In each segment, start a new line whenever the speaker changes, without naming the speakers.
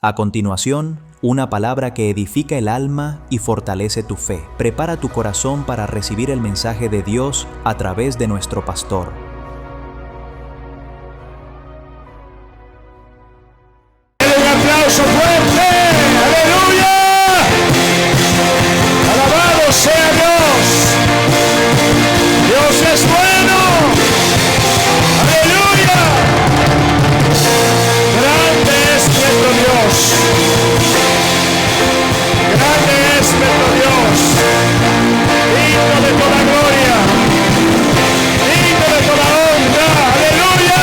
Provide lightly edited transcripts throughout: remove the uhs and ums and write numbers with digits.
A continuación, una palabra que edifica el alma y fortalece tu fe. Prepara tu corazón para recibir el mensaje de Dios a través de nuestro pastor.
Un aplauso fuerte. ¡Aleluya! ¡Alabado sea Dios! ¡Dios es bueno! ¡Aleluya! ¡Grande es nuestro Dios! ¡Grande es nuestro Dios! ¡Digno de toda gloria! ¡Digno de toda honra! ¡Aleluya!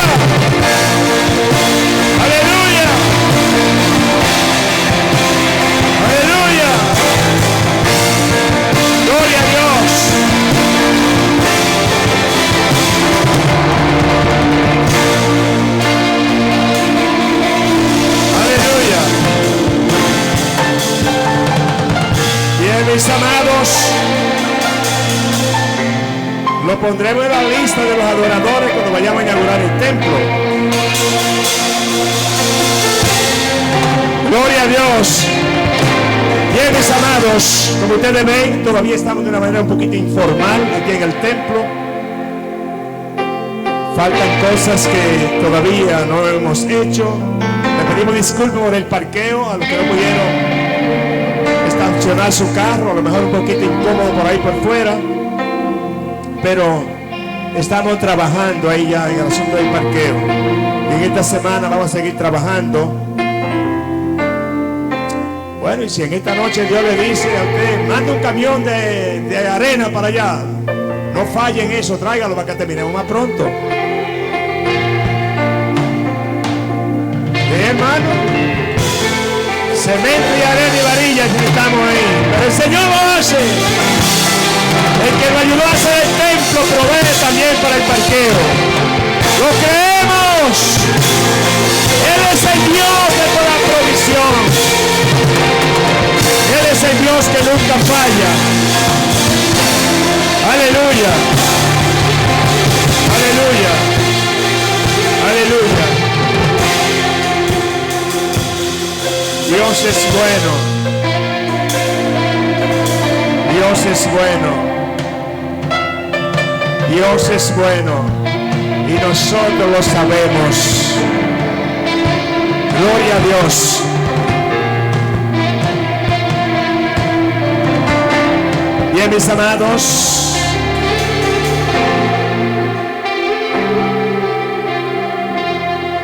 ¡Aleluya! ¡Aleluya! ¡Gloria a Dios! ¡Aleluya! Bien, mis amados, lo pondremos en la lista de los adoradores cuando vayamos a inaugurar el templo. Gloria a Dios. Bien, mis amados, como ustedes ven, todavía estamos de una manera un poquito informal aquí en el templo. Faltan cosas que todavía no hemos hecho. Le pedimos disculpas por el parqueo, a los que no pudieron estacionar su carro, a lo mejor un poquito incómodo por ahí por fuera, pero estamos trabajando ahí ya en el asunto del parqueo. Y en esta semana vamos a seguir trabajando. Bueno, y si en esta noche Dios le dice a usted, manda un camión de arena para allá, no falle en eso, tráigalo para que terminemos más pronto. Hermano, cemento y arena y varilla necesitamos ahí, pero el Señor lo hace. El que lo ayudó a hacer el templo provee también para el parqueo. Lo creemos. Él es el Dios de toda provisión. Él es el Dios que nunca falla. Aleluya. Aleluya. Aleluya. Dios es bueno. Dios es bueno. Dios es bueno. Y nosotros lo sabemos. Gloria a Dios. Bien, mis amados.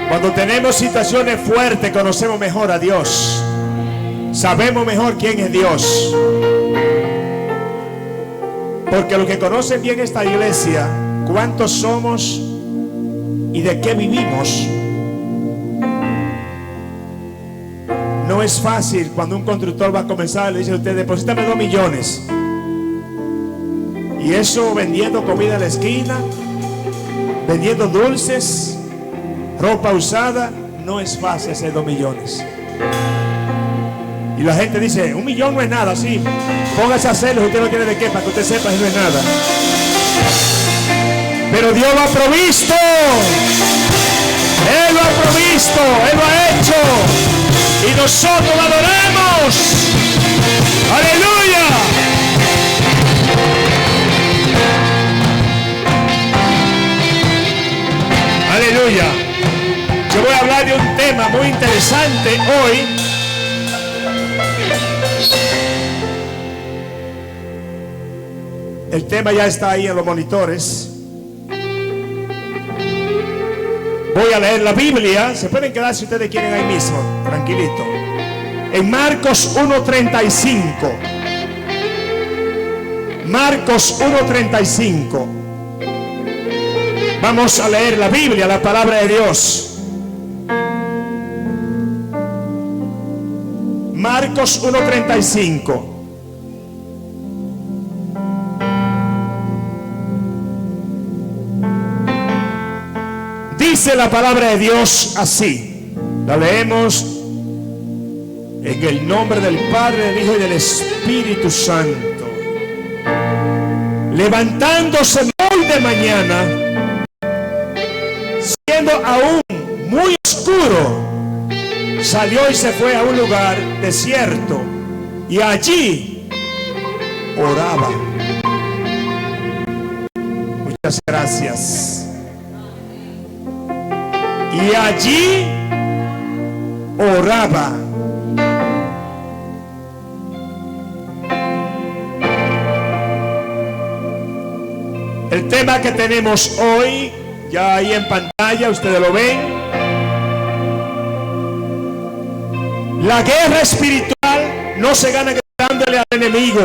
Cuando tenemos situaciones fuertes, conocemos mejor a Dios. Sabemos mejor quién es Dios. Porque los que conocen bien esta iglesia, cuántos somos y de qué vivimos. No es fácil cuando un constructor va a comenzar, le dice a usted, deposítame 2 millones. Y eso vendiendo comida en la esquina, vendiendo dulces, ropa usada, no es fácil hacer 2 millones. Y la gente dice, 1 millón no es nada, sí. Póngase a hacerlo, usted no tiene de qué, para que usted sepa que no es nada. Pero Dios lo ha provisto. Él lo ha provisto, Él lo ha hecho. Y nosotros lo adoramos. Aleluya. Aleluya. Yo voy a hablar de un tema muy interesante hoy. El tema ya está ahí en los monitores. Voy a leer la Biblia. Se pueden quedar si ustedes quieren ahí mismo, tranquilito. En Marcos 1:35. Marcos 1:35. Vamos a leer la Biblia, la palabra de Dios. Marcos 1:35. Dice la palabra de Dios así. La leemos en el nombre del Padre, del Hijo y del Espíritu Santo. Levantándose muy de mañana, siendo aún muy oscuro, salió y se fue a un lugar desierto y allí oraba. Muchas gracias. Y allí oraba. El tema que tenemos hoy, ya ahí en pantalla, ustedes lo ven. La guerra espiritual no se gana gritándole al enemigo,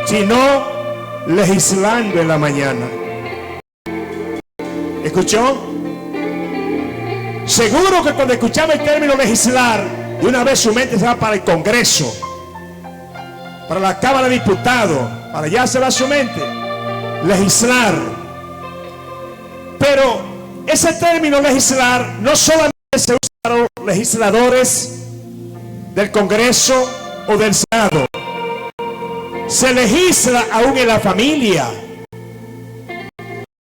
sino legislando en la mañana. ¿Escuchó? Seguro que cuando escuchaba el término legislar, de una vez su mente se va para el Congreso, para la Cámara de Diputados, para allá se va su mente. Legislar. Pero ese término legislar no solamente se usa para los legisladores del Congreso o del Senado. Se legisla aún en la familia.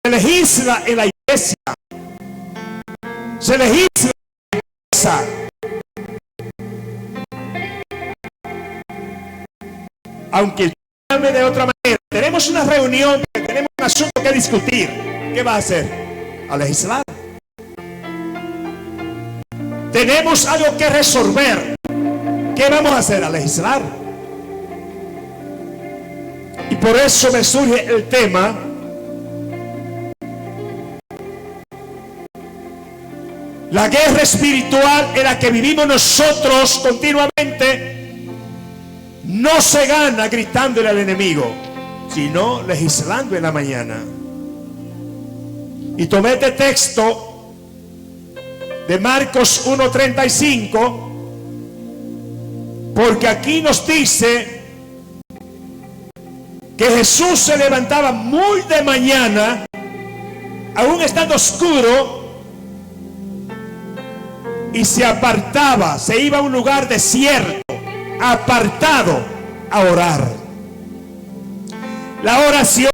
Se legisla en la iglesia. Se legisla en la iglesia. Aunque llame de otra manera, tenemos una reunión, tenemos un asunto que discutir. ¿Qué va a hacer? A legislar. Tenemos algo que resolver. ¿Qué vamos a hacer? A legislar. Y por eso me surge el tema la guerra espiritual en la que vivimos nosotros continuamente. No se gana gritándole al enemigo, sino legislando en la mañana. Y tomé este texto de Marcos 1:35, porque aquí nos dice que Jesús se levantaba muy de mañana, aún estando oscuro, y se apartaba, se iba a un lugar desierto, apartado, a orar. La oración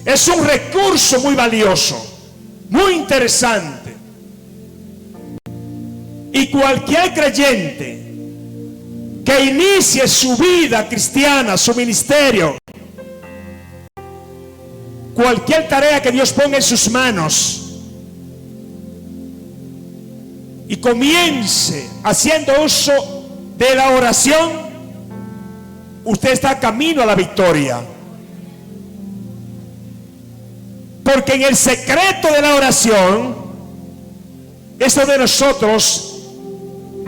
es un recurso muy valioso, muy interesante, y cualquier creyente que inicie su vida cristiana, su ministerio, cualquier tarea que Dios ponga en sus manos, y comience haciendo uso de la oración, usted está camino a la victoria. Porque en el secreto de la oración, eso de nosotros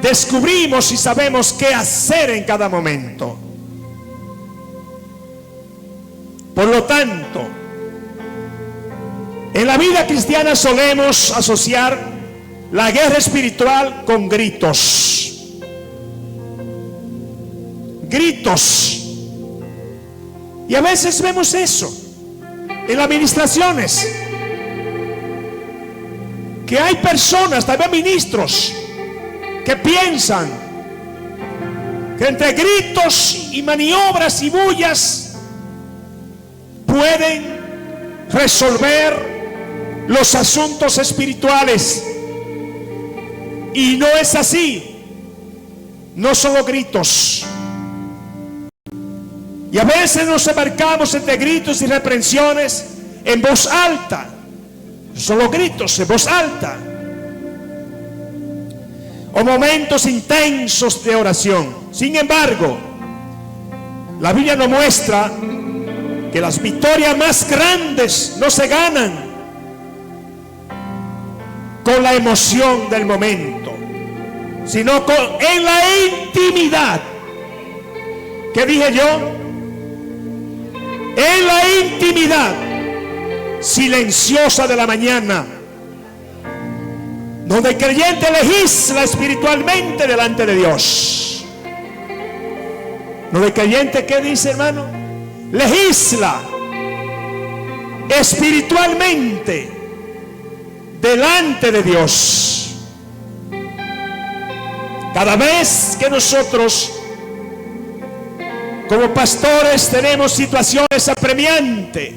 descubrimos y sabemos qué hacer en cada momento. Por lo tanto, en la vida cristiana solemos asociar la guerra espiritual con gritos. Gritos. Y a veces vemos eso en las administraciones, que hay personas, también ministros, que piensan que entre gritos y maniobras y bullas pueden resolver los asuntos espirituales. Y no es así. No solo gritos. Y a veces nos embarcamos entre gritos y reprensiones en voz alta. Solo gritos en voz alta. O momentos intensos de oración. Sin embargo, la Biblia nos muestra que las victorias más grandes no se ganan con la emoción del momento, sino en la intimidad. ¿Qué dije yo? En la intimidad silenciosa de la mañana, donde el creyente legisla espiritualmente delante de Dios. Donde el creyente, ¿qué dice, hermano? Legisla espiritualmente delante de Dios. Cada vez que nosotros como pastores tenemos situaciones apremiantes,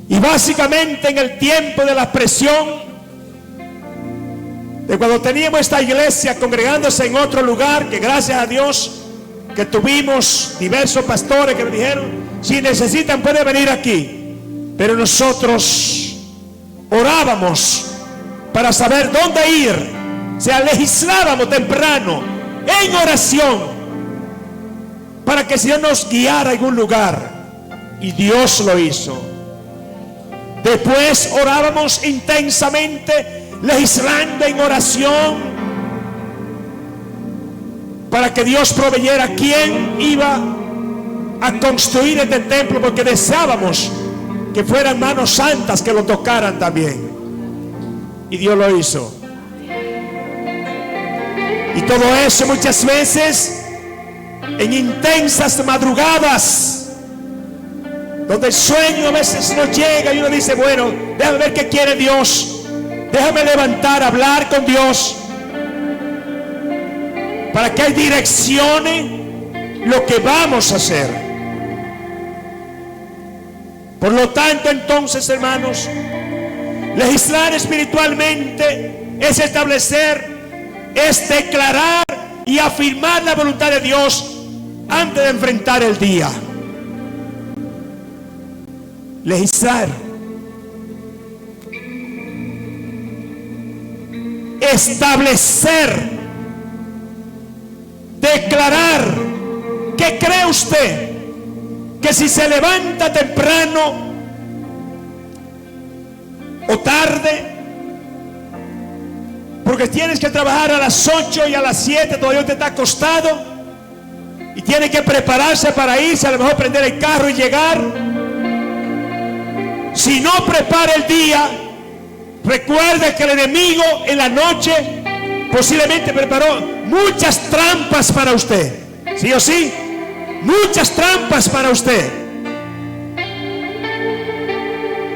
y básicamente en el tiempo de la presión de cuando teníamos esta iglesia congregándose en otro lugar, que gracias a Dios que tuvimos diversos pastores que me dijeron, si necesitan pueden venir aquí. Pero nosotros orábamos para saber dónde ir. O sea, legislábamos temprano en oración para que el Señor nos guiara a algún lugar. Y Dios lo hizo. Después orábamos intensamente, legislando en oración para que Dios proveyera quién iba a construir este templo, porque deseábamos que fueran manos santas que lo tocaran también. Y Dios lo hizo. Y todo eso muchas veces en intensas madrugadas, donde el sueño a veces no llega y uno dice, bueno, déjame ver qué quiere Dios, déjame levantar, hablar con Dios, para que Él direccione lo que vamos a hacer. Por lo tanto, entonces, hermanos, legislar espiritualmente es establecer, es declarar y afirmar la voluntad de Dios antes de enfrentar el día. Legislar, establecer, declarar. ¿Qué cree usted? Que si se levanta temprano o tarde, porque tienes que trabajar a las 8 y a las 7 todavía te está acostado y tiene que prepararse para irse, a lo mejor prender el carro y llegar. Si no prepara el día, recuerde que el enemigo en la noche posiblemente preparó muchas trampas para usted. ¿Sí o sí? Muchas trampas para usted.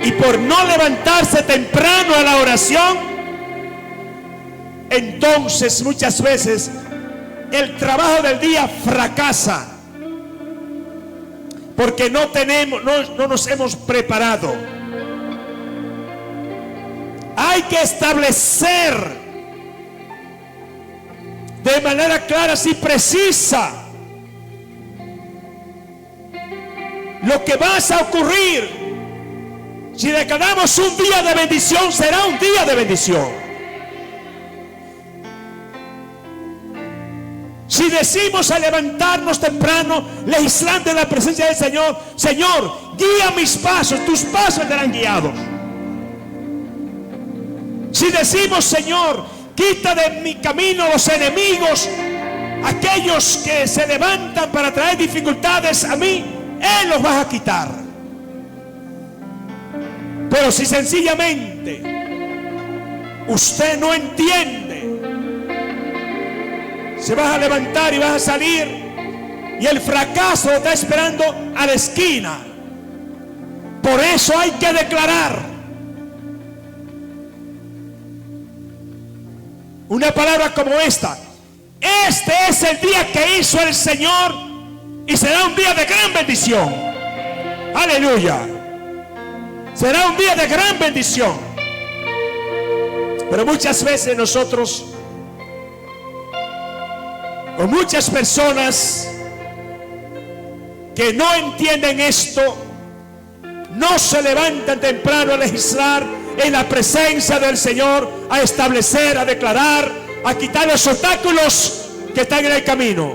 Y por no levantarse temprano a la oración, entonces muchas veces el trabajo del día fracasa, porque no nos hemos preparado. Hay que establecer de manera clara y precisa lo que va a ocurrir. Si declaramos un día de bendición, será un día de bendición. Si decimos al levantarnos temprano, legislando en la presencia del Señor, Señor, guía mis pasos, tus pasos serán guiados. Si decimos, Señor, quita de mi camino los enemigos, aquellos que se levantan para traer dificultades a mí, Él los va a quitar. Pero si sencillamente usted no entiende, se va a levantar y va a salir y el fracaso lo está esperando a la esquina. Por eso hay que declarar una palabra como esta: este es el día que hizo el Señor y será un día de gran bendición. Aleluya. Será un día de gran bendición. Pero muchas veces nosotros, o muchas personas que no entienden esto, no se levantan temprano a legislar en la presencia del Señor, a establecer, a declarar, a quitar los obstáculos que están en el camino.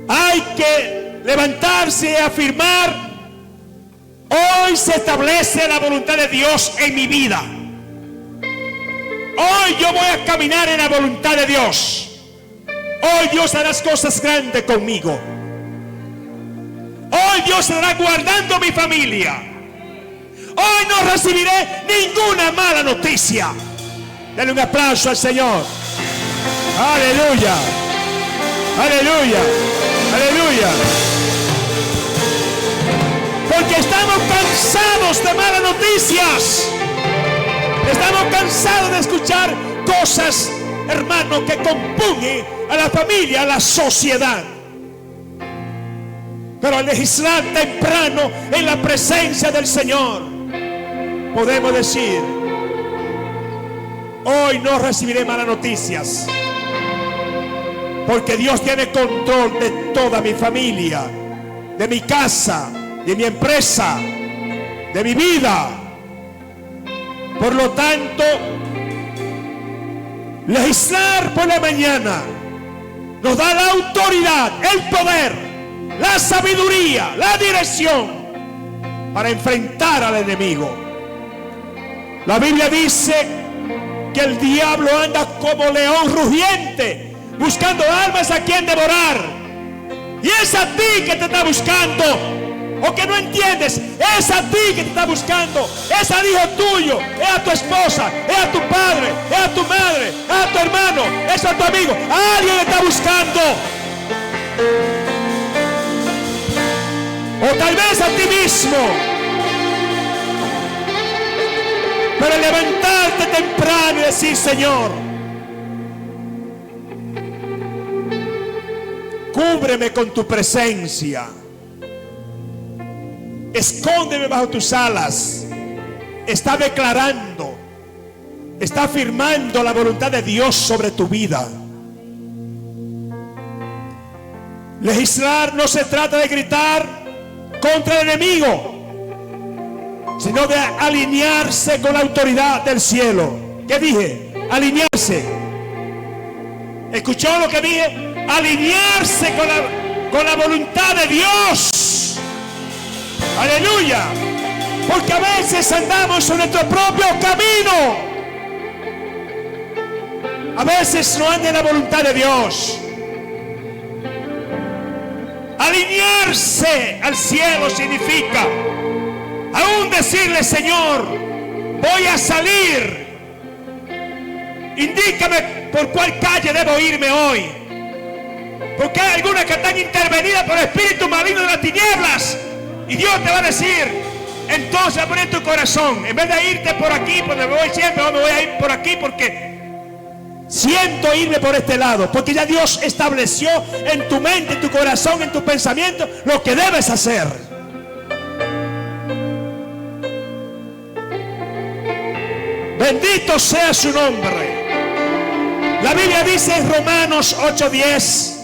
Hay que levantarse y afirmar: hoy se establece la voluntad de Dios en mi vida. Hoy yo voy a caminar en la voluntad de Dios. Hoy Dios hará cosas grandes conmigo. Hoy Dios estará guardando mi familia. Hoy no recibiré ninguna mala noticia. Denle un aplauso al Señor. Aleluya. Aleluya. Aleluya. Porque estamos cansados de malas noticias. Estamos cansados de escuchar cosas, hermano, que compugnen a la familia, a la sociedad. Pero al legislar temprano en la presencia del Señor, podemos decir: Hoy no recibiré malas noticias, porque Dios tiene control de toda mi familia, de mi casa, de mi empresa, de mi vida. Por lo tanto, legislar por la mañana nos da la autoridad, el poder, la sabiduría, la dirección para enfrentar al enemigo. La Biblia dice que el diablo anda como león rugiente, buscando almas a quien devorar. Y es a ti que te está buscando, o que no entiendes, es a ti que te está buscando, es al hijo tuyo, es a tu esposa, es a tu padre, es a tu madre, es a tu hermano, es a tu amigo. Alguien te está buscando, o tal vez a ti mismo. Pero levantarte temprano y decir: Señor, cúbreme con tu presencia, escóndeme bajo tus alas. Está declarando, está afirmando la voluntad de Dios sobre tu vida. Legislar no se trata de gritar contra el enemigo, sino de alinearse con la autoridad del cielo. ¿Qué dije? Alinearse. ¿Escuchó lo que dije? Alinearse con la voluntad de Dios. Aleluya. Porque a veces andamos en nuestro propio camino. A veces no anda en la voluntad de Dios. Alinearse al cielo significa aún decirle: Señor, voy a salir, indícame por cuál calle debo irme hoy, porque hay algunas que están intervenidas por el espíritu maligno de las tinieblas. Y Dios te va a decir, entonces poner tu corazón, en vez de irte por aquí, porque me voy siempre, me voy a ir por aquí porque siento irme por este lado, porque ya Dios estableció en tu mente, en tu corazón, en tu pensamiento lo que debes hacer. Bendito sea su nombre. La Biblia dice en Romanos 8:10: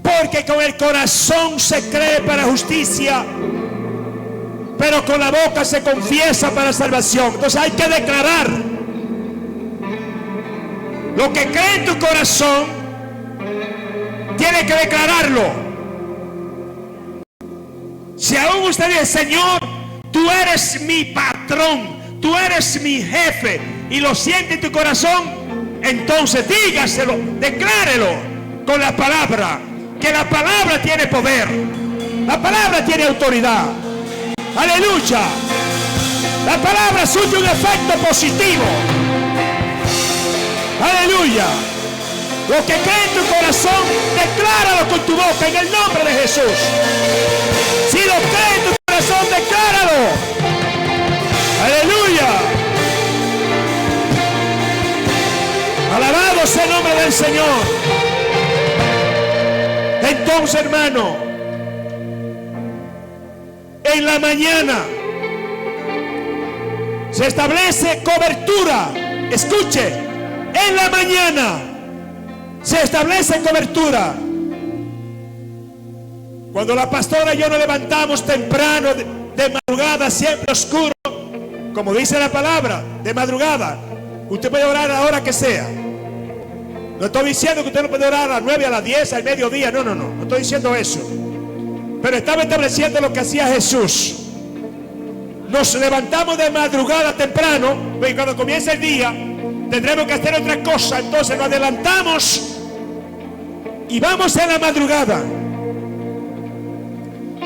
porque con el corazón se cree para justicia, pero con la boca se confiesa para salvación. Entonces hay que declarar lo que cree en tu corazón. Tiene que declararlo. Si aún usted dice: Señor, tú eres mi patrón, tú eres mi jefe, y lo siente en tu corazón, entonces dígaselo, declárelo con la palabra, que la palabra tiene poder, la palabra tiene autoridad. Aleluya. La palabra surge un efecto positivo. Aleluya. Lo que cree en tu corazón, decláralo con tu boca en el nombre de Jesús. Si lo cree en tu corazón, decláralo. Aleluya. Alabado sea el nombre del Señor. Entonces, hermano, en la mañana se establece cobertura. Escuche, en la mañana se establece cobertura. Cuando la pastora y yo nos levantamos temprano, de madrugada, siempre oscuro, como dice la palabra, de madrugada, usted puede orar a la hora que sea. No estoy diciendo que usted no puede orar a las 9, a las 10, al mediodía. No estoy diciendo eso. Pero estaba estableciendo lo que hacía Jesús. Nos levantamos de madrugada temprano, y cuando comienza el día tendremos que hacer otra cosa. Entonces nos adelantamos y vamos en la madrugada.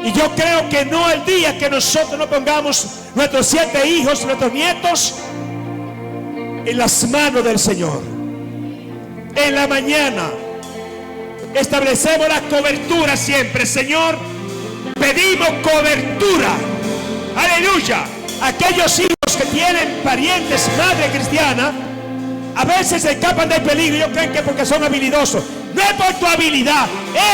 Y yo creo que no el día que nosotros no pongamos nuestros 7 hijos, nuestros nietos en las manos del Señor. En la mañana establecemos la cobertura siempre. Señor, pedimos cobertura. Aleluya. Aquellos hijos que tienen parientes, madre cristiana, A veces se escapan del peligro y ellos creen que porque son habilidosos. No es por tu habilidad,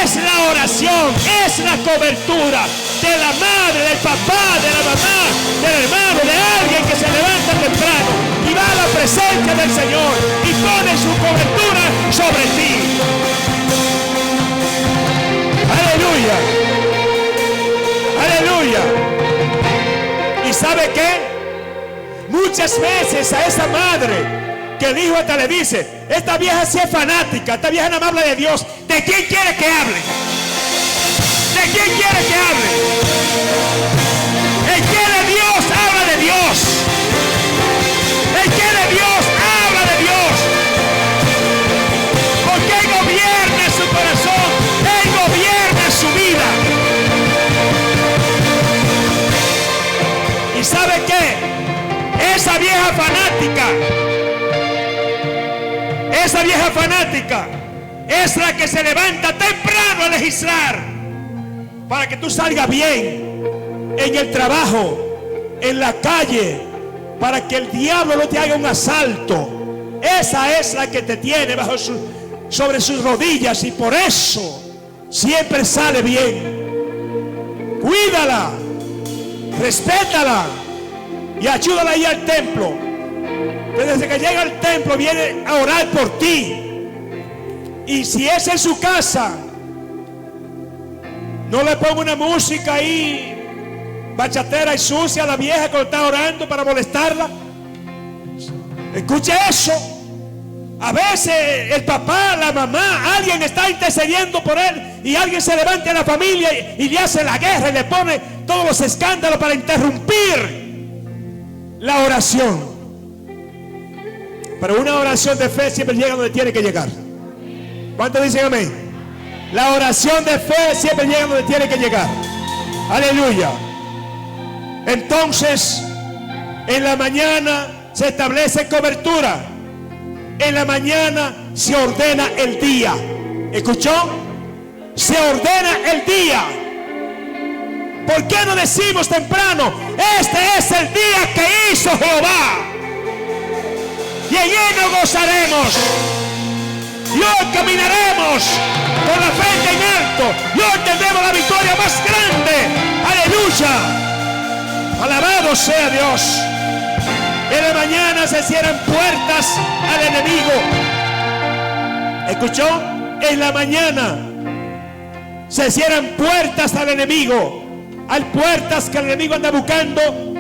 es la oración, es la cobertura de la madre, del papá, de la mamá, del hermano, de alguien que se levanta temprano y va a la presencia del Señor y pone su cobertura sobre ti. Aleluya. Aleluya. ¿Y sabe qué? Muchas veces a esa madre que el hijo hasta le dice, esta vieja sí es fanática, esta vieja nada más habla de Dios. ¿De quién quiere que hable? ¿De quién quiere que hable? El que de Dios habla de Dios. El que de Dios habla de Dios. Porque Él gobierna su corazón, Él gobierna su vida. ¿Y sabe qué? Esa vieja fanática es la que se levanta temprano a legislar para que tú salgas bien en el trabajo, en la calle, para que el diablo no te haga un asalto. Esa es la que te tiene sobre sus rodillas y por eso siempre sale bien. Cuídala, respétala y ayúdala a ir al templo. Desde que llega al templo viene a orar por ti. Y si es en su casa, no le ponga una música ahí bachatera y sucia a la vieja cuando está orando para molestarla. Escuche eso. A veces el papá, la mamá, alguien está intercediendo por él y alguien se levanta en la familia y le hace la guerra y le pone todos los escándalos para interrumpir la oración. Pero una oración de fe siempre llega donde tiene que llegar. ¿Cuántos dicen amén? La oración de fe siempre llega donde tiene que llegar. Aleluya. Entonces, en la mañana se establece cobertura. En la mañana se ordena el día. ¿Escuchó? Se ordena el día. ¿Por qué no decimos temprano? Este es el día que hizo Jehová y en él nos gozaremos. Y hoy caminaremos con la frente en alto. Y hoy tendremos la victoria más grande. Aleluya. Alabado sea Dios. En la mañana se cierran puertas al enemigo. ¿Escuchó? En la mañana se cierran puertas al enemigo. Hay puertas que el enemigo anda buscando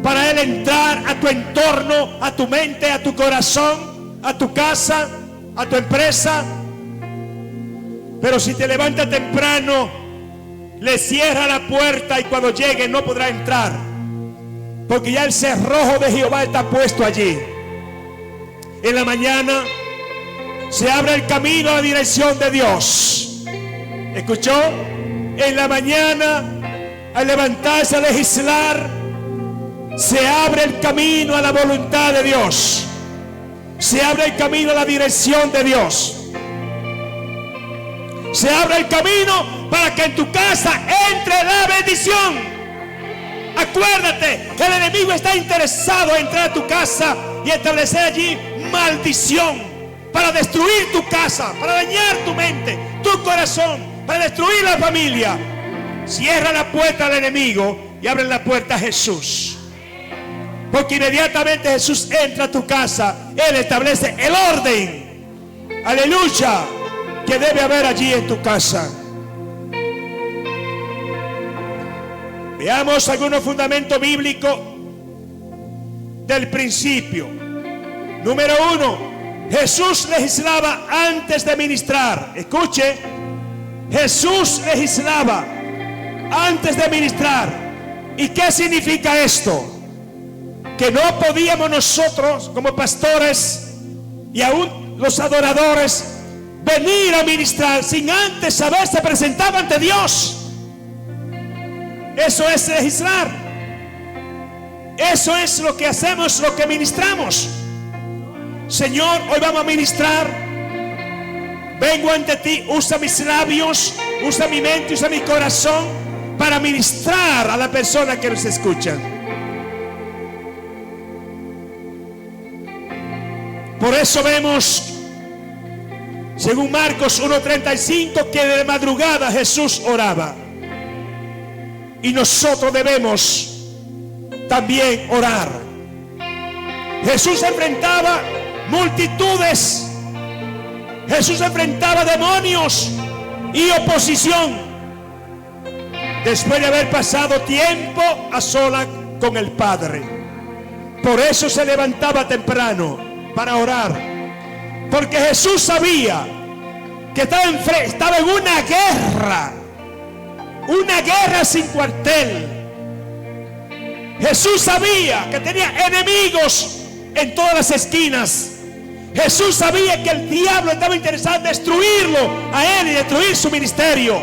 para él entrar a tu entorno, a tu mente, a tu corazón, a tu casa, a tu empresa. Pero si te levantas temprano, le cierra la puerta y cuando llegue no podrá entrar, porque ya el cerrojo de Jehová está puesto allí. En la mañana se abre el camino a la dirección de Dios. ¿Escuchó? En la mañana, al levantarse a legislar, se abre el camino a la voluntad de Dios. Se abre el camino a la dirección de Dios. Se abre el camino para que en tu casa entre la bendición. Acuérdate, el enemigo está interesado en entrar a tu casa y establecer allí maldición para destruir tu casa, para dañar tu mente, tu corazón, para destruir la familia. Cierra la puerta al enemigo y abre la puerta a Jesús. Porque inmediatamente Jesús entra a tu casa, Él establece el orden, aleluya, que debe haber allí en tu casa. Veamos algunos fundamentos bíblicos del principio. Número 1, Jesús legislaba antes de ministrar. Escuche, Jesús legislaba antes de ministrar. ¿Y qué significa esto? Que no podíamos nosotros como pastores y aún los adoradores venir a ministrar sin antes haberse presentado ante Dios. Eso es legislar. Eso es lo que hacemos, lo que ministramos. Señor, hoy vamos a ministrar. Vengo ante ti, usa mis labios, usa mi mente, usa mi corazón para ministrar a la persona que nos escucha. Por eso vemos, según Marcos 1:35, que de madrugada Jesús oraba. Y nosotros debemos también orar. Jesús enfrentaba multitudes. Jesús enfrentaba demonios y oposición. Después de haber pasado tiempo a solas con el Padre. Por eso se levantaba temprano para orar. Porque Jesús sabía que estaba en una guerra. Una guerra sin cuartel. Jesús sabía que tenía enemigos en todas las esquinas. Jesús sabía que el diablo estaba interesado en destruirlo a él y destruir su ministerio.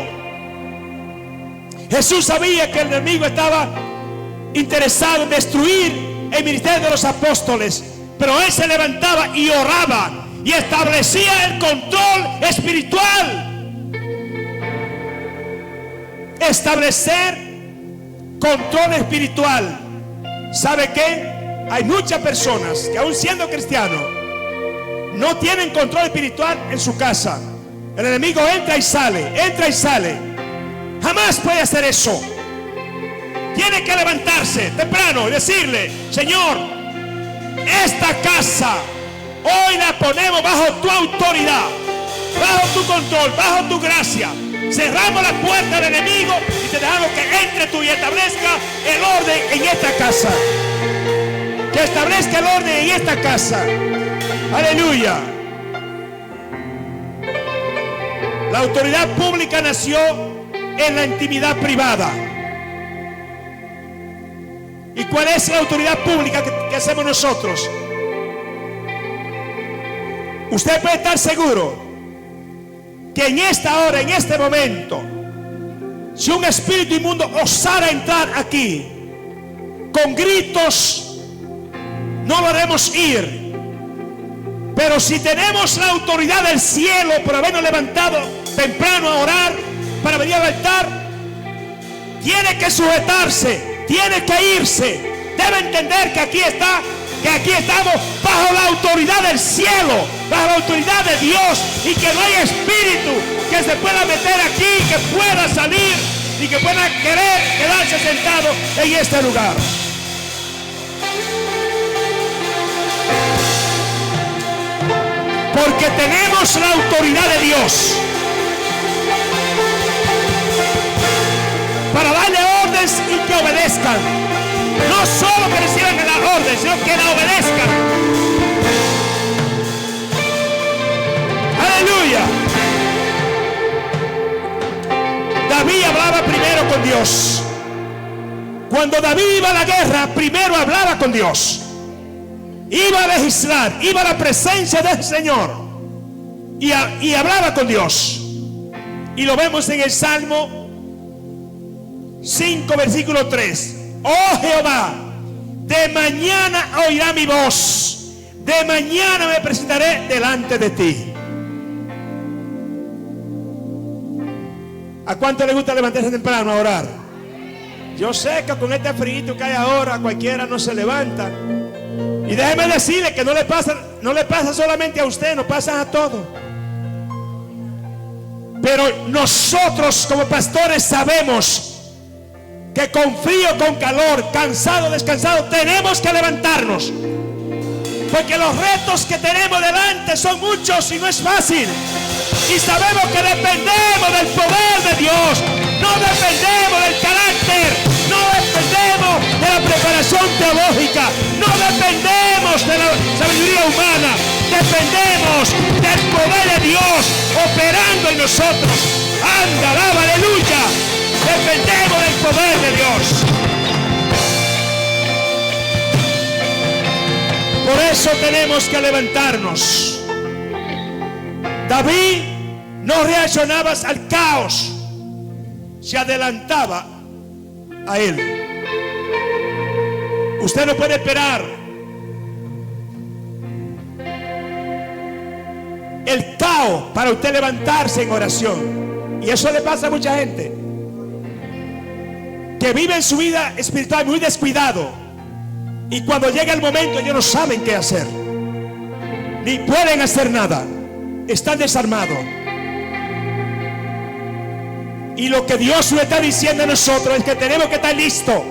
Jesús sabía que el enemigo estaba interesado en destruir el ministerio de los apóstoles. Pero él se levantaba y oraba y establecía el control espiritual. Establecer control espiritual. ¿Sabe qué? Hay muchas personas que aún siendo cristianos no tienen control espiritual en su casa. El enemigo entra y sale. Jamás puede hacer eso. Tiene que levantarse temprano y decirle: Señor, esta casa hoy la ponemos bajo tu autoridad, bajo tu control, bajo tu gracia. Cerramos la puerta del enemigo y te dejamos que entre tú y establezca el orden en esta casa. Que establezca el orden en esta casa. Aleluya. La autoridad pública nació en la intimidad privada. ¿Y cuál es la autoridad pública que hacemos nosotros? Usted puede estar seguro que en esta hora, en este momento, si un espíritu inmundo osara entrar aquí con gritos, no lo haremos ir. Pero si tenemos la autoridad del cielo por habernos levantado temprano a orar para venir al altar, tiene que sujetarse, tiene que irse. Debe entender que aquí estamos bajo la autoridad del cielo, bajo la autoridad de Dios, y que no hay espíritu que se pueda meter aquí, que pueda salir y que pueda querer quedarse sentado en este lugar. Porque tenemos la autoridad de Dios para darle órdenes y que obedezcan. No solo que reciban la orden, sino que la obedezcan. Aleluya. David hablaba primero con Dios. Cuando David iba a la guerra, primero hablaba con Dios. Iba a legislar, iba a la presencia del Señor y hablaba con Dios. Y lo vemos en el Salmo 5, versículo 3. Oh Jehová, de mañana oirá mi voz, de mañana me presentaré delante de ti. ¿A cuánto le gusta levantarse temprano a orar? Yo sé que con este frío que hay ahora cualquiera no se levanta. Y déjeme decirle que no le pasa solamente a usted, nos pasa a todos. Pero nosotros como pastores sabemos que con frío, con calor, cansado, descansado, tenemos que levantarnos. Porque los retos que tenemos delante son muchos y no es fácil. Y sabemos que dependemos del poder de Dios. No dependemos del carácter. No dependemos de la preparación teológica. No dependemos de la sabiduría humana. Dependemos del poder de Dios operando en nosotros. Anda, alaba, aleluya. Dependemos del poder de Dios. Por eso tenemos que levantarnos. David no reaccionaba al caos, se adelantaba a él. Usted no puede esperar el caos para usted levantarse en oración. Y eso le pasa a mucha gente que vive en su vida espiritual muy descuidado, y cuando llega el momento ellos no saben qué hacer. ni pueden hacer nada. Están desarmados. Y lo que Dios le está diciendo a nosotros es que tenemos que estar listos.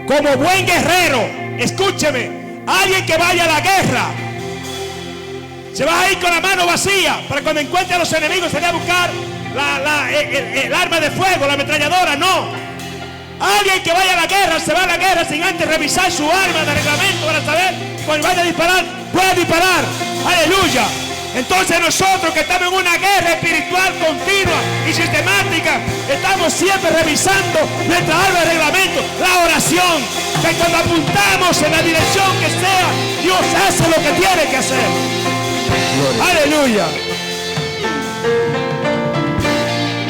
Como buen guerrero, escúcheme, alguien que vaya a la guerra se va a ir con la mano vacía para cuando encuentre a los enemigos se va a buscar el arma de fuego, la ametralladora. No, alguien que vaya a la guerra se va a la guerra sin antes revisar su arma de reglamento para saber cuando vaya a disparar, puede disparar. Aleluya. Entonces nosotros que estamos en una guerra espiritual continua y sistemática, estamos siempre revisando nuestra arma de reglamento, la oración, que cuando apuntamos en la dirección que sea, Dios hace lo que tiene que hacer. Gloria. Aleluya.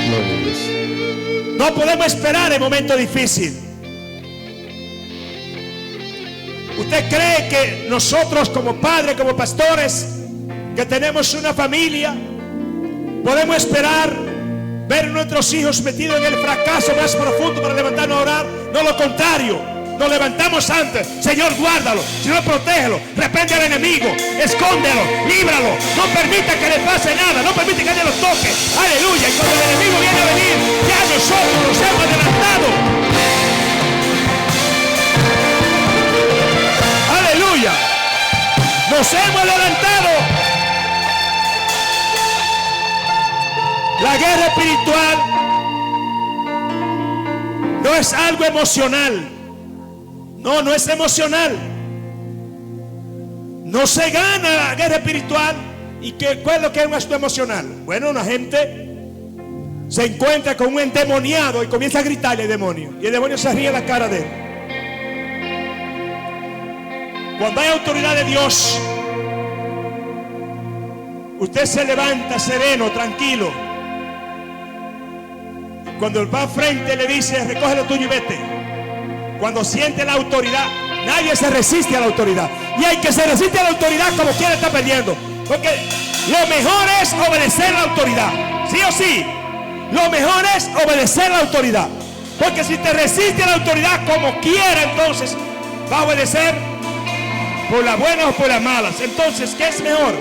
Gloria. No podemos esperar el momento difícil. ¿Usted cree que nosotros como padres, como pastores, que tenemos una familia, podemos esperar ver a nuestros hijos metidos en el fracaso más profundo para levantarnos a orar? No, lo contrario, nos levantamos antes. Señor, guárdalo, Señor, protégelo, reprende al enemigo, escóndelo, líbralo, no permita que le pase nada, no permita que nadie lo toque. Aleluya. Y cuando el enemigo viene a venir, ya nosotros nos hemos adelantado. Aleluya. Nos hemos adelantado. La guerra espiritual no es algo emocional. No, no es emocional. No se gana la guerra espiritual. ¿Y cuál es lo que es un asunto emocional? Bueno, una gente se encuentra con un endemoniado y comienza a gritarle al demonio. Y el demonio se ríe en la cara de él. Cuando hay autoridad de Dios, usted se levanta sereno, tranquilo. Cuando el va frente le dice, recoge lo tuyo y vete. Cuando siente la autoridad, nadie se resiste a la autoridad. Y hay que se resiste a la autoridad como quiera está perdiendo. Porque lo mejor es obedecer la autoridad. Sí o sí. Lo mejor es obedecer la autoridad. Porque si te resiste a la autoridad como quiera, entonces va a obedecer por las buenas o por las malas. Entonces, ¿qué es mejor?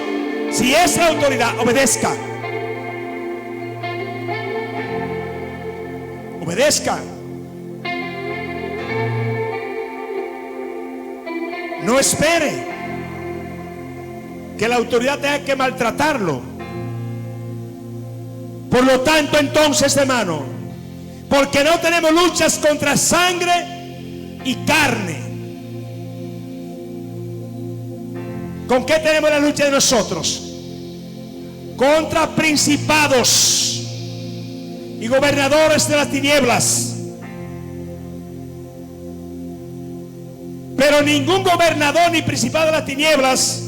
Si es la autoridad, obedezca. Obedezca. No espere que la autoridad tenga que maltratarlo. Por lo tanto, entonces, hermano, porque no tenemos luchas contra sangre y carne. ¿Con qué tenemos la lucha de nosotros? Contra principados y gobernadores de las tinieblas. Pero ningún gobernador ni principado de las tinieblas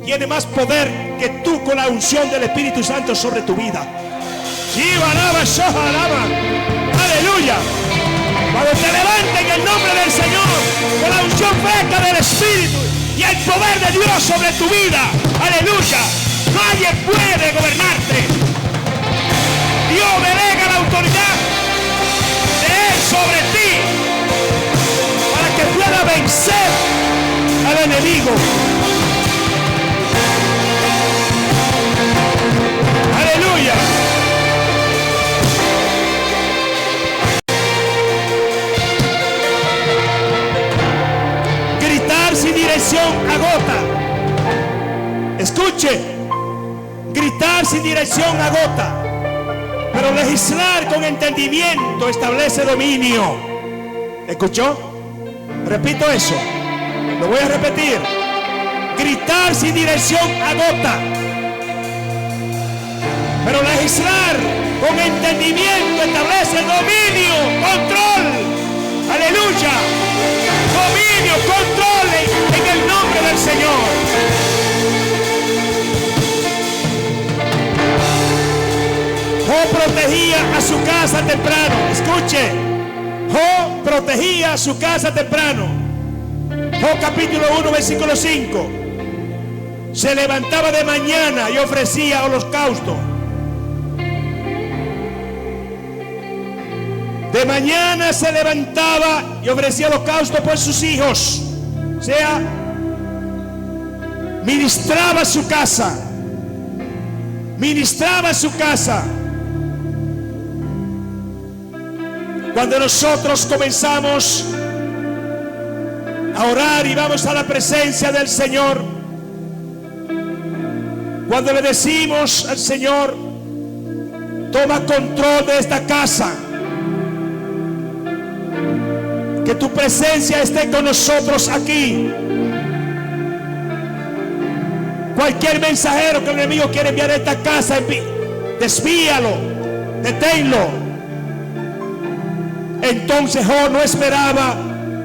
tiene más poder que tú con la unción del Espíritu Santo sobre tu vida. Aleluya. Cuando te levanten en el nombre del Señor con la unción fresca del Espíritu y el poder de Dios sobre tu vida, aleluya, nadie puede gobernarte. Dios delega la autoridad de Él sobre ti para que pueda vencer al enemigo. Aleluya. Gritar sin dirección agota. Escuche, gritar sin dirección agota. Pero legislar con entendimiento establece dominio. ¿Escuchó? Repito eso. Lo voy a repetir. Gritar sin dirección agota. Pero legislar con entendimiento establece dominio, control. Aleluya. Dominio, control en el nombre del Señor. Job protegía a su casa temprano. Escuche. Job protegía a su casa temprano. Job capítulo 1 versículo 5. Se levantaba de mañana y ofrecía holocausto. De mañana se levantaba y ofrecía holocausto por sus hijos. O sea, ministraba su casa. Ministraba su casa. Cuando nosotros comenzamos a orar y vamos a la presencia del Señor, cuando le decimos al Señor: toma control de esta casa, que tu presencia esté con nosotros aquí. Cualquier mensajero que el enemigo quiere enviar a esta casa, desvíalo, deténlo. Entonces Job no esperaba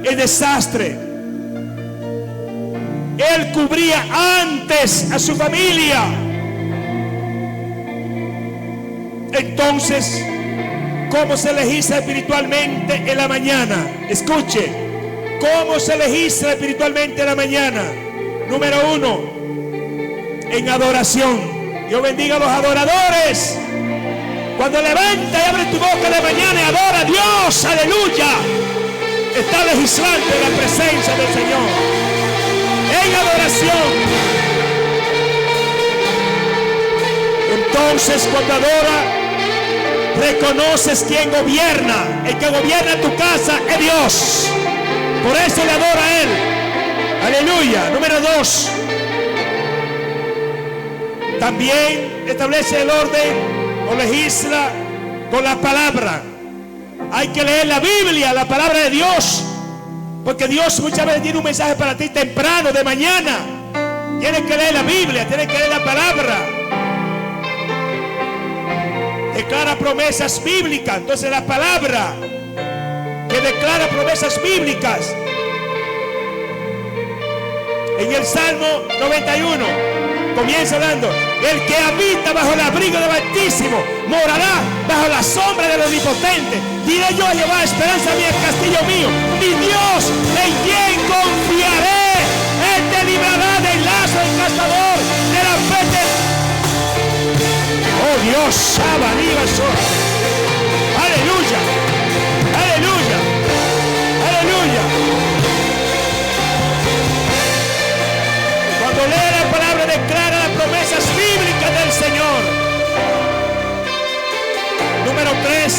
el desastre. Él cubría antes a su familia. Entonces, ¿cómo se legisla espiritualmente en la mañana? Escuche, ¿cómo se legisla espiritualmente en la mañana? Número 1, en adoración. Dios bendiga a los adoradores. Cuando levanta y abre tu boca de mañana y adora a Dios, aleluya, está legislando en la presencia del Señor. En adoración. Entonces, cuando adora, reconoces quién gobierna. El que gobierna tu casa es Dios. Por eso le adora a Él. Aleluya. Número 2. También establece el orden o legisla con la palabra. Hay que leer la Biblia, la palabra de Dios, porque Dios muchas veces tiene un mensaje para ti temprano, de mañana. Tienes que leer la Biblia, tienes que leer la palabra. Declara promesas bíblicas. Entonces la palabra que declara promesas bíblicas. En el Salmo 91 comienza hablando: el que habita bajo el abrigo del Altísimo morará bajo la sombra del Omnipotente. Diré yo a Jehová, esperanza mía, castillo mío, mi Dios, en quien confiaré. Él te librará del lazo del cazador, de la peste. Oh Dios, aleluya, aleluya, aleluya. Cuando lee la palabra, declara las promesas bíblicas del Señor. Número 3,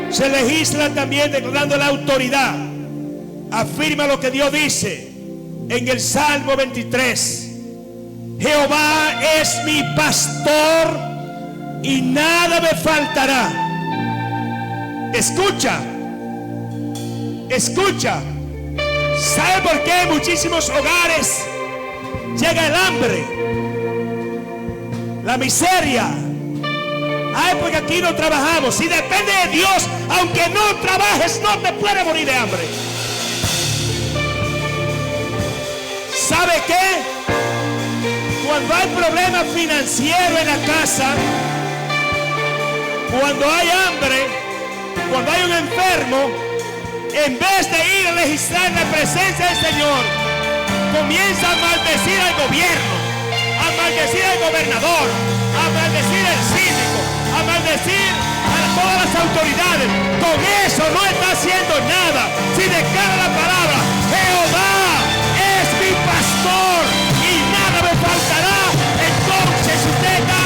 se legisla también declarando la autoridad. Afirma lo que Dios dice en el Salmo 23. Jehová es mi pastor y nada me faltará. Escucha, escucha. ¿Sabe por qué en muchísimos hogares llega el hambre, la miseria? Ay, porque aquí no trabajamos. Si depende de Dios, aunque no trabajes, no te puedes morir de hambre. ¿Sabe qué? Cuando hay problemas financieros en la casa, cuando hay hambre, cuando hay un enfermo, en vez de ir a legislar en la presencia del Señor, comienza a maldecir al gobierno, a maldecir al gobernador, a maldecir al síndico, a maldecir a todas las autoridades. Con eso no está haciendo nada. Si declara la palabra: Jehová es mi pastor y nada me faltará, entonces usted está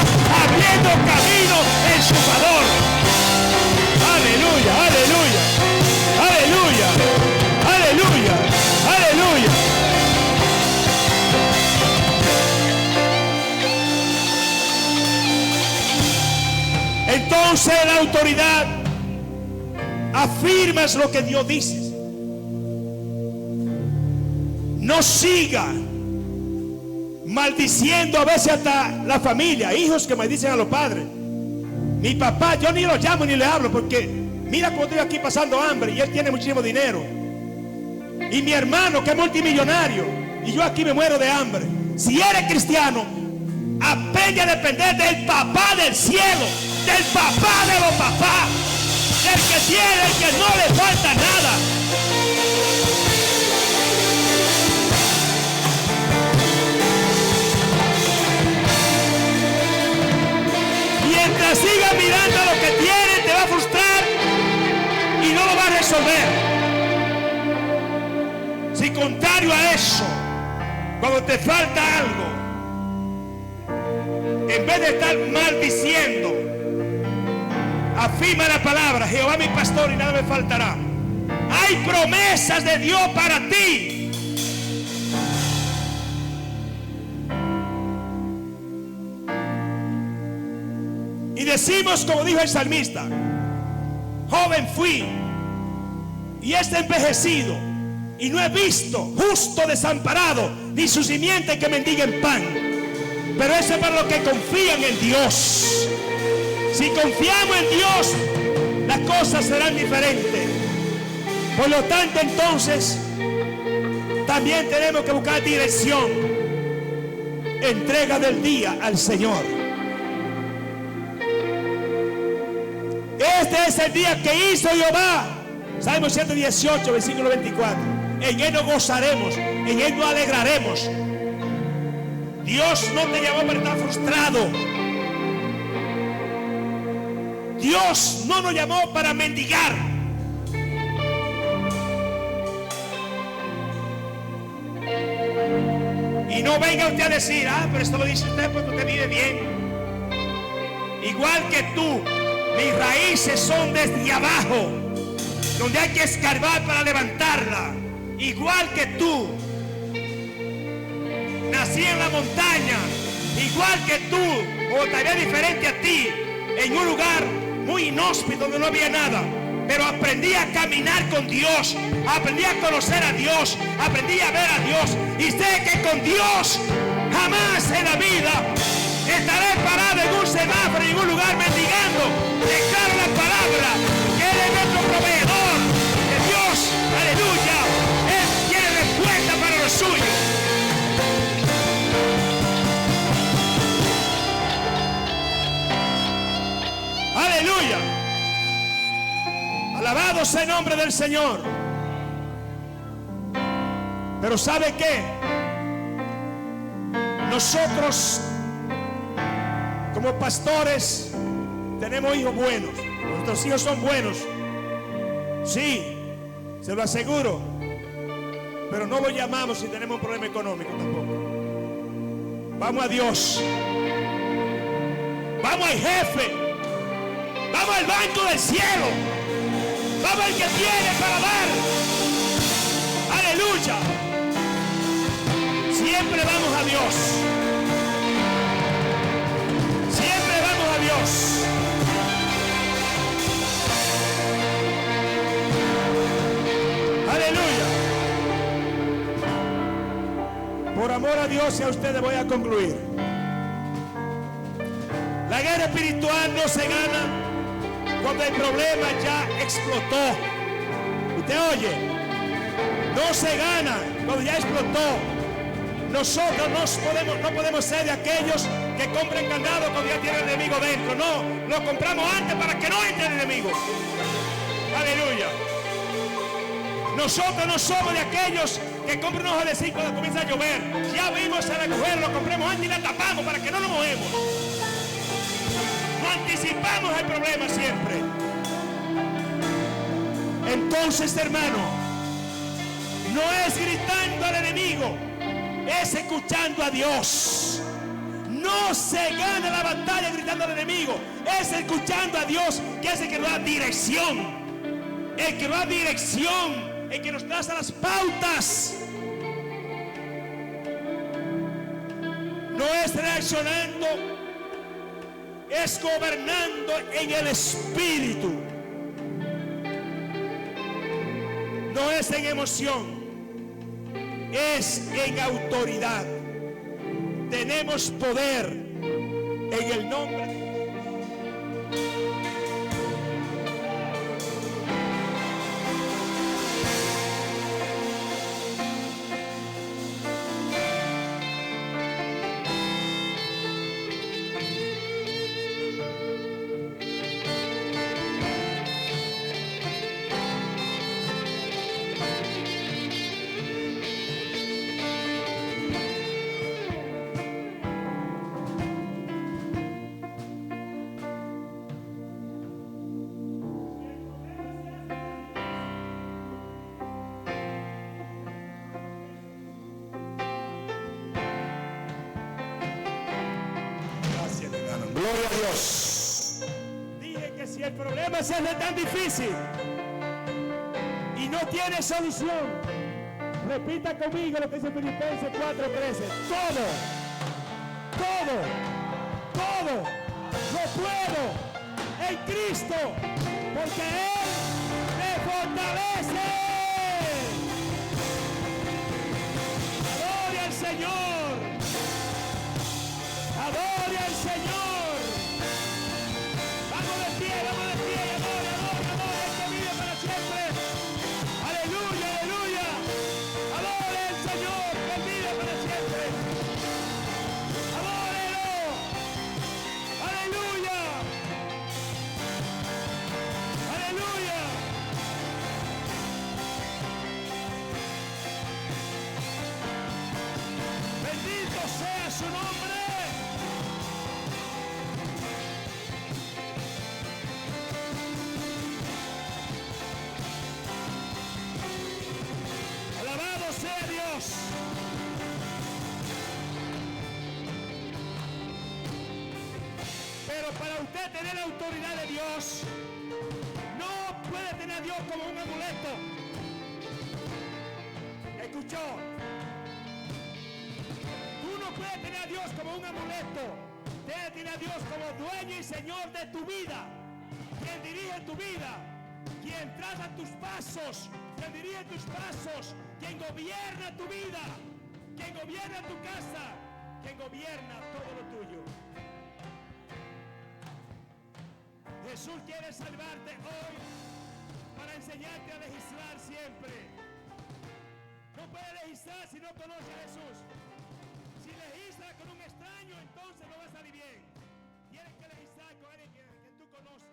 abriendo camino en su favor. Aleluya, aleluya, aleluya, aleluya, aleluya. Entonces la autoridad, afirmas lo que Dios dice. No siga maldiciendo a veces hasta la familia. Hijos que maldicen a los padres. Mi papá, yo ni lo llamo ni le hablo, porque mira cómo estoy aquí pasando hambre y él tiene muchísimo dinero. Y mi hermano que es multimillonario y yo aquí me muero de hambre. Si eres cristiano, aprende a depender del papá del cielo, del papá de los papás, del que tiene, el que no le falta nada. Mientras sigas mirando lo que tiene, te va a frustrar y no lo va a resolver. Si contrario a eso, Cuando te falta algo, en vez de estar maldiciendo, afirma la palabra: Jehová mi pastor y nada me faltará. Hay promesas de Dios para ti. Y decimos, como dijo el salmista: joven fui y he envejecido, y no he visto justo desamparado, ni su simiente que mendiguen pan. Pero eso es para los que confían en Dios. Si confiamos en Dios, las cosas serán diferentes. Por lo tanto, entonces, también tenemos que buscar dirección. Entrega del día al Señor. Este es el día que hizo Jehová. Salmo 118, versículo 24. En él nos gozaremos, en él nos alegraremos. Dios no te llamó para estar frustrado. Dios no nos llamó para mendigar. Y no venga usted a decir: pero esto lo dice usted porque usted vive bien. Igual que tú, mis raíces son desde abajo, donde hay que escarbar para levantarla. Igual que tú, nací en la montaña, igual que tú, o tal vez diferente a ti, en un lugar muy inhóspito donde no había nada. Pero aprendí a caminar con Dios, aprendí a conocer a Dios, aprendí a ver a Dios. Y sé que con Dios jamás en la vida estaré parado en un semáforo, en un lugar mendigando. Declaro la palabra que Él es nuestro proveedor, que Dios, aleluya, Él tiene respuesta para los suyos. Aleluya. Alabado sea el nombre del Señor. Pero ¿sabe qué? Nosotros como pastores tenemos hijos buenos. Nuestros hijos son buenos. Sí, se lo aseguro. Pero no lo llamamos si tenemos un problema económico tampoco. Vamos a Dios. Vamos al jefe. Vamos al banco del cielo. Vamos al que tiene para dar. Aleluya. Siempre vamos a Dios. Siempre vamos a Dios. Aleluya. Por amor a Dios y a ustedes voy a concluir. La guerra espiritual no se gana cuando el problema ya explotó. ¿Usted oye? No se gana cuando ya explotó. Nosotros no podemos ser de aquellos que compran candado cuando ya tiene el enemigo dentro. No, lo compramos antes para que no entre el enemigo. Aleluya. Nosotros no somos de aquellos que compran una hoja de zinc cuando comienza a llover. Ya vimos el agujero, lo compramos antes y la tapamos para que no lo movemos. No anticipamos el problema siempre. Entonces, hermano, no es gritando al enemigo, es escuchando a Dios. No se gana la batalla gritando al enemigo, es escuchando a Dios, que es el que nos da dirección. El que nos da dirección, el que nos traza las pautas. No es reaccionando, es gobernando en el espíritu. No es en emoción, es en autoridad. Tenemos poder en el nombre de Gloria a Dios. Dije que si el problema se hace tan difícil y no tiene solución, repita conmigo lo que dice Filipenses 4:13. Todo lo puedo en Cristo, porque Él me fortalece. Adore al Señor. Adore al Señor. Vamos de pie, adore, el que vive para siempre. Aleluya, aleluya. Adore al Señor, que vive para siempre. Adórelo. Aleluya. Aleluya. Bendito sea su nombre. Alabado sea Dios. Pero para usted tener la autoridad de Dios, no puede tener a Dios como un amuleto. ¿Escuchó? Tú no puedes tener a Dios como un amuleto. Debes tener a Dios como dueño y señor de tu vida. Quien dirige tu vida, quien traza tus pasos, quien dirige tus pasos, quien gobierna tu vida, quien gobierna tu casa, quien gobierna todo lo tuyo. Jesús quiere salvarte hoy para enseñarte a legislar siempre. No puedes legislar si no conoces a Jesús. Si legislas con un extraño, entonces no va a salir bien. Tienes que legislar con alguien que tú conoces.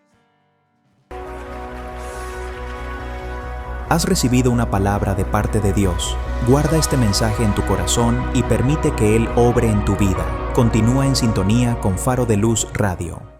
Has recibido una palabra de parte de Dios. Guarda este mensaje en tu corazón y permite que Él obre en tu vida. Continúa en sintonía con Faro de Luz Radio.